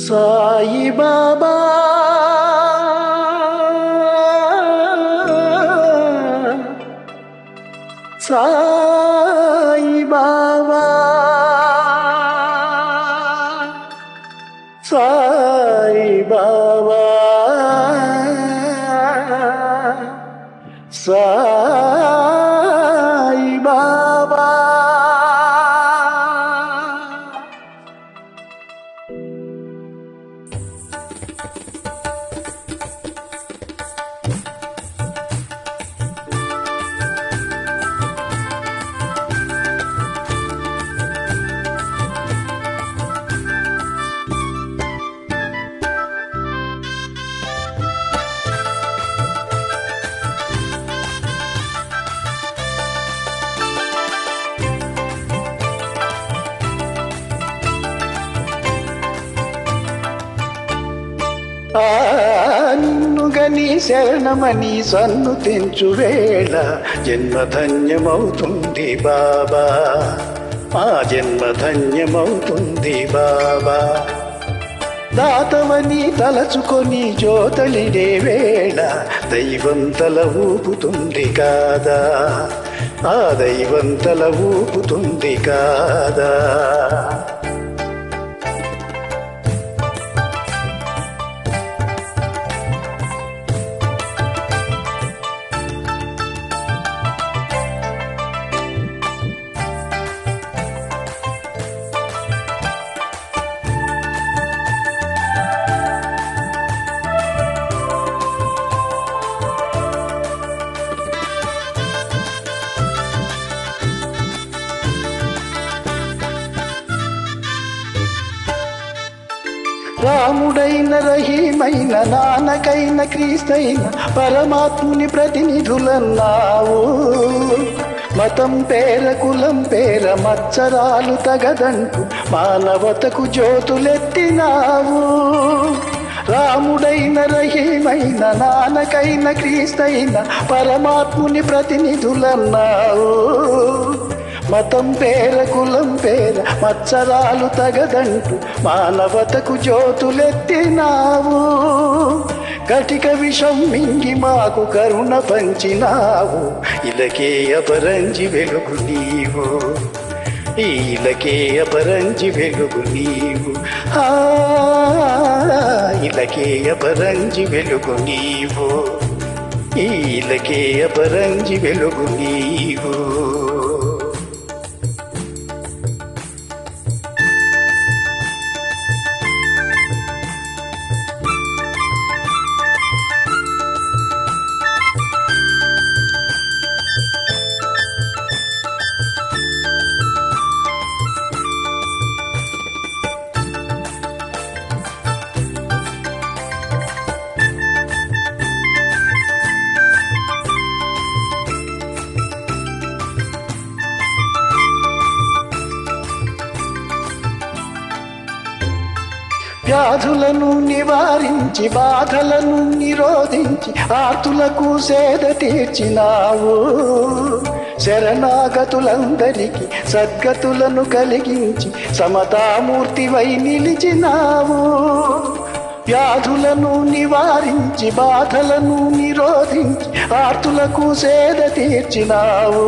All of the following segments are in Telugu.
సాయి బాబా సాయి బాబా సాయి బాబా సాయి బాబా. నిన్నుగని శరణమని సన్ను తెంచు వేళ జన్మధన్యమవుతుంది బాబా, మా జన్మధన్యమవుతుంది బాబా. దాతవని తలచుకొని జ్యోతలిడే వేళ దైవం తల ఊపుతుంది కాదా, ఆ దైవం తల ఊపుతుంది కాదా. రాముడైన రహీమైన నాన్నకైన క్రీస్తైన పరమాత్ముని ప్రతినిధులన్నావు. మతం పేర కులం పేర మత్సరాలు తగదంటూ మానవతకు జ్యోతులెత్తినావు. రాముడైన రహీమైన నాన్నకైన క్రీస్తైన పరమాత్ముని ప్రతినిధులన్నావు. మతం పేర కులం పేర మత్సరాలు తగదంటూ మానవతకు జ్యోతులెత్తినావు. కటిక విషం మింగి మాకు కరుణ పంచినావు. ఇలకే అపరంజి వెలుగు నీవు, ఇలకే అపరంజి వెలుగు నీవు, ఇలకే అపరంజి వెలుగు నీవు, ఇలకే అపరంజి వెలుగు నీవు. వ్యాధులను నివారించి బాధలను నిరోధించి ఆర్తులకు సేద తీర్చినావు. శరణాగతులందరికీ సద్గతులను కలిగించి సమతామూర్తివై నిలిచినావు. వ్యాధులను నివారించి బాధలను నిరోధించి ఆర్తులకు సేద తీర్చినావు.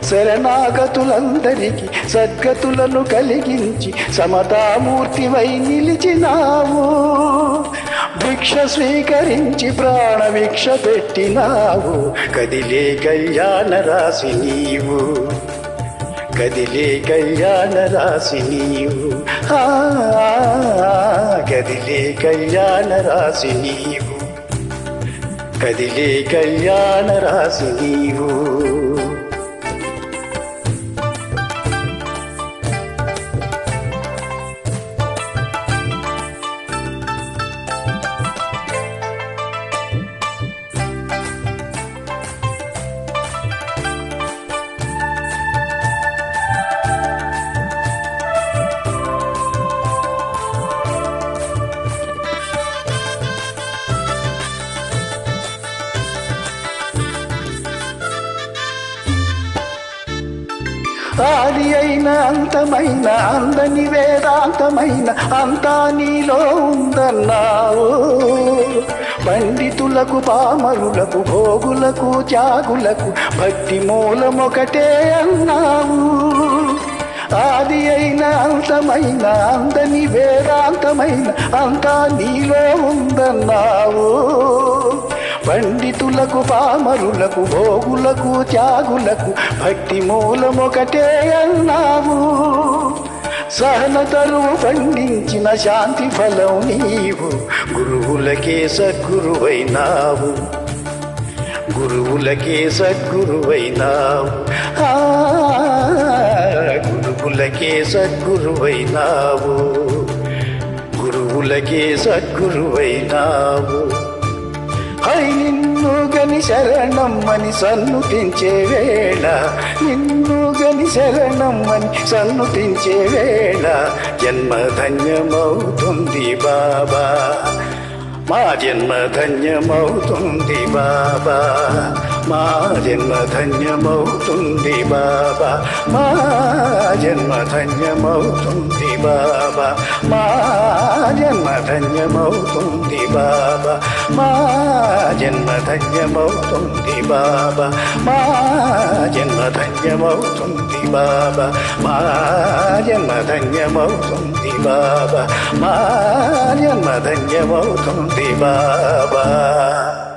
శరణాగతులందరికీ సద్గతులను కలిగించి సమతామూర్తివై నిలిచినావు. భిక్ష స్వీకరించి ప్రాణ భిక్ష పెట్టినావు. కదిలే కళ్యాణ రాశి నీవు, కదిలే కళ్యాణ రాశి నీవు, కదిలే కళ్యాణ రాశి నీవు, కదిలే కళ్యాణ రాశి నీవు. అయిన అంతమైన అందని వేదాంతమైన అంతా నీలో ఉందన్నావు. పండితులకు పామరులకు భోగులకు త్యాగులకు భక్తి మూలమొకటే అన్నావు. ఆది అయిన అంతమైన అందని వేదాంతమైన అంతా నీలో ఉందన్నావు. పండితులకు పామరులకు భోగులకు త్యాగులకు భక్తి మూలమొకటే అన్నావు. సహనతరువు పండించిన శాంతి ఫలం నీవు. గురువులకే సద్గురువైనావు. గురువులకే సద్గురువైనావు. గురువులకే సద్గురువైనావు. గురువులకే సద్గురువైనావు. హై నిన్ను గని శరణమ్మని సన్నుతించే వేళ, నిన్ను గని శరణమ్మని సన్నుతించే వేళ జన్మ ధన్యమవుతుంది బాబా. మా జన్మ ధన్యమవుతుంది బాబా. మా జన్మ ధన్యమవుతుంది బాబా. మా జన్మ ధన్యమవుతుంది బాబా. మా జన్మ ధన్యమవుతుంది బాబా. మా జన్మ ధన్యమవుతుంది బాబా. మా జన్మ ధన్యమవుతుంది బాబా. మా జన్మ ధన్యమవుతుంది బాబా. మా జన్మ ధన్యమవుతుంది బాబా.